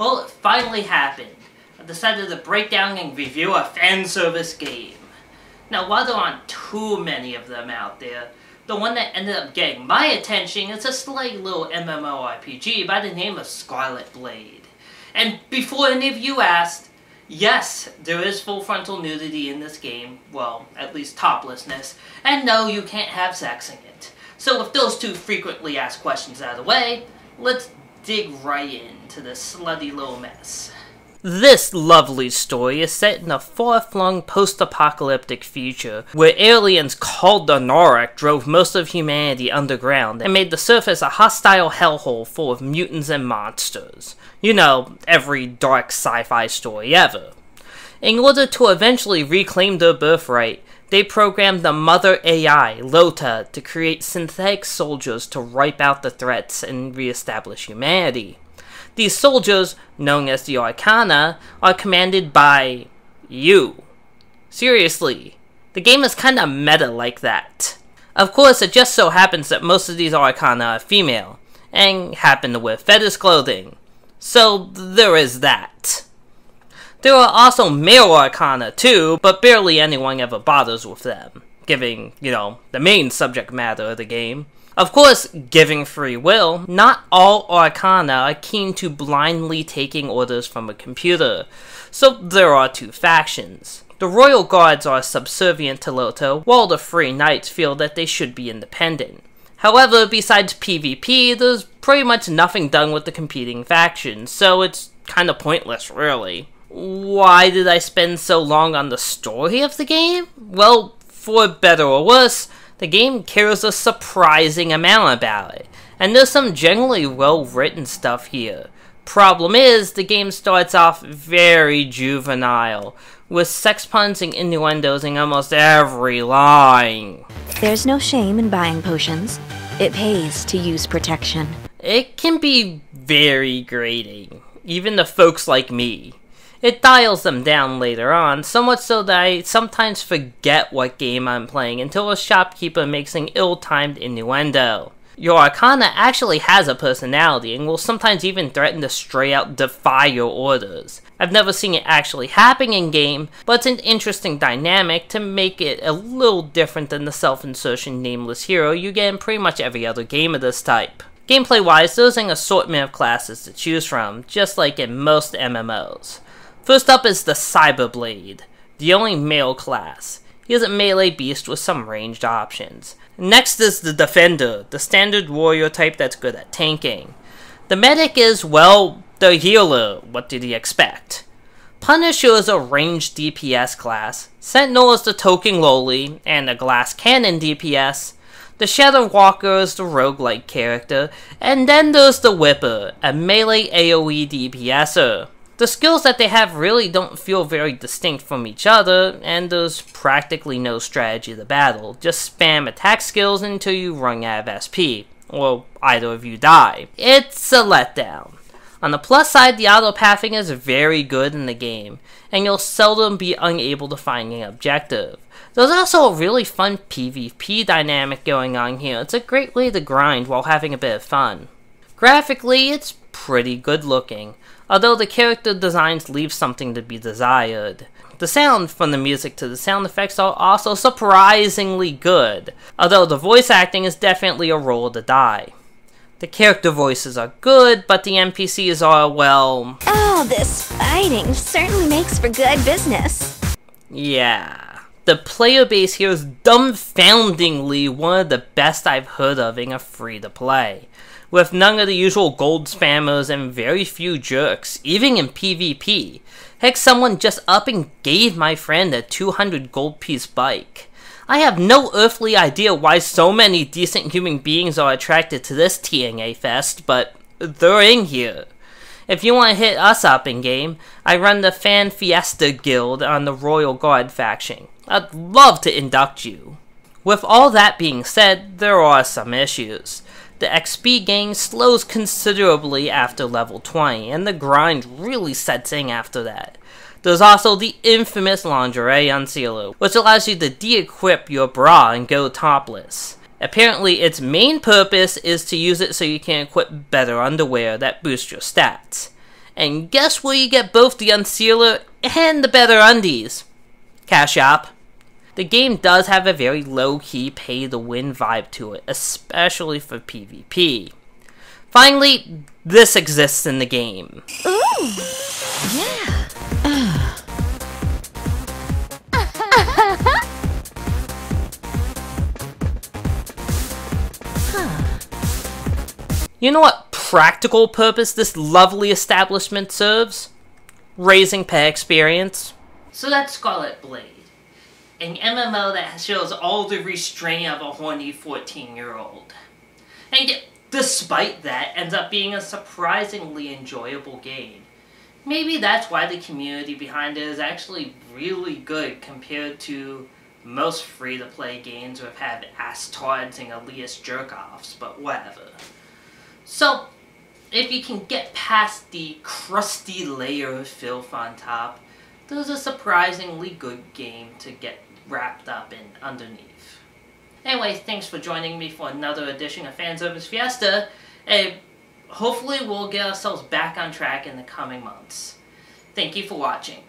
Well, it finally happened. I decided to break down and review a fan service game. Now, while there aren't too many of them out there, the one that ended up getting my attention is a slight little MMORPG by the name of Scarlet Blade. And before any of you asked, yes, there is full frontal nudity in this game, well, at least toplessness, and no, you can't have sex in it. So with those two frequently asked questions out of the way, let's dig right into this slutty little mess. This lovely story is set in a far-flung post-apocalyptic future where aliens called the Norak drove most of humanity underground and made the surface a hostile hellhole full of mutants and monsters. You know, every dark sci-fi story ever. In order to eventually reclaim their birthright, they programmed the Mother AI, Lota, to create synthetic soldiers to wipe out the threats and re-establish humanity. These soldiers, known as the Arcana, are commanded by you. Seriously, the game is kinda meta like that. Of course, it just so happens that most of these Arcana are female, and happen to wear fetish clothing. So, there is that. There are also male Arcana too, but barely anyone ever bothers with them, giving, the main subject matter of the game. Of course, giving free will, not all Arcana are keen to blindly taking orders from a computer, so there are two factions. The Royal Guards are subservient to Lota, while the Free Knights feel that they should be independent. However, besides PvP, there's pretty much nothing done with the competing factions, so it's kinda pointless, really. Why did I spend so long on the story of the game? Well, for better or worse, the game cares a surprising amount about it, and there's some generally well-written stuff here. Problem is, the game starts off very juvenile, with sex puns and innuendos in almost every line. There's no shame in buying potions. It pays to use protection. It can be very grating, even to folks like me. It dials them down later on, so much so that I sometimes forget what game I'm playing until a shopkeeper makes an ill-timed innuendo. Your Arcana actually has a personality and will sometimes even threaten to straight out defy your orders. I've never seen it actually happen in-game, but it's an interesting dynamic to make it a little different than the self-insertion nameless hero you get in pretty much every other game of this type. Gameplay-wise, there's an assortment of classes to choose from, just like in most MMOs. First up is the Scarlet Blade, the only male class. He is a melee beast with some ranged options. Next is the Defender, the standard warrior type that's good at tanking. The Medic is, well, the healer. What did he expect? Punisher is a ranged DPS class. Sentinel is the token lowly, and a glass cannon DPS. The Shadow Walker is the roguelike character, and then there's the Whipper, a melee AoE DPSer. The skills that they have really don't feel very distinct from each other, and there's practically no strategy to battle. Just spam attack skills until you run out of SP, or either of you die. It's a letdown. On the plus side, the auto-pathing is very good in the game, and you'll seldom be unable to find an objective. There's also a really fun PvP dynamic going on here. It's a great way to grind while having a bit of fun. Graphically, it's pretty good looking, although the character designs leave something to be desired. The sound, from the music to the sound effects, are also surprisingly good, although the voice acting is definitely a roll of the die. The character voices are good, but the NPCs are, well... Oh, this fighting certainly makes for good business. Yeah. The player base here is dumbfoundingly one of the best I've heard of in a free-to-play. With none of the usual gold spammers and very few jerks, even in PvP. Heck, someone just up and gave my friend a 200 gold piece bike. I have no earthly idea why so many decent human beings are attracted to this TNA fest, but they're in here. If you want to hit us up in-game, I run the Fanservice Fiesta guild on the Royal Guard faction. I'd love to induct you. With all that being said, there are some issues. The XP gain slows considerably after level 20, and the grind really sets in after that. There's also the infamous lingerie unsealer, which allows you to de-equip your bra and go topless. Apparently, its main purpose is to use it so you can equip better underwear that boosts your stats. And guess where you get both the unsealer and the better undies? Cash App. The game does have a very low-key pay-to-win vibe to it, especially for PvP. Finally, this exists in the game. Ooh, yeah. You know what practical purpose this lovely establishment serves? Raising pay experience. So that's Scarlet Blade, an MMO that shows all the restraint of a horny 14-year-old. And yet, despite that, ends up being a surprisingly enjoyable game. Maybe that's why the community behind it is actually really good compared to most free-to-play games which have ass-tards and elitist jerk-offs, but whatever. So, if you can get past the crusty layer of filth on top, there's a surprisingly good game to get wrapped up in underneath. Anyway, thanks for joining me for another edition of Fanservice Fiesta, and hopefully we'll get ourselves back on track in the coming months. Thank you for watching.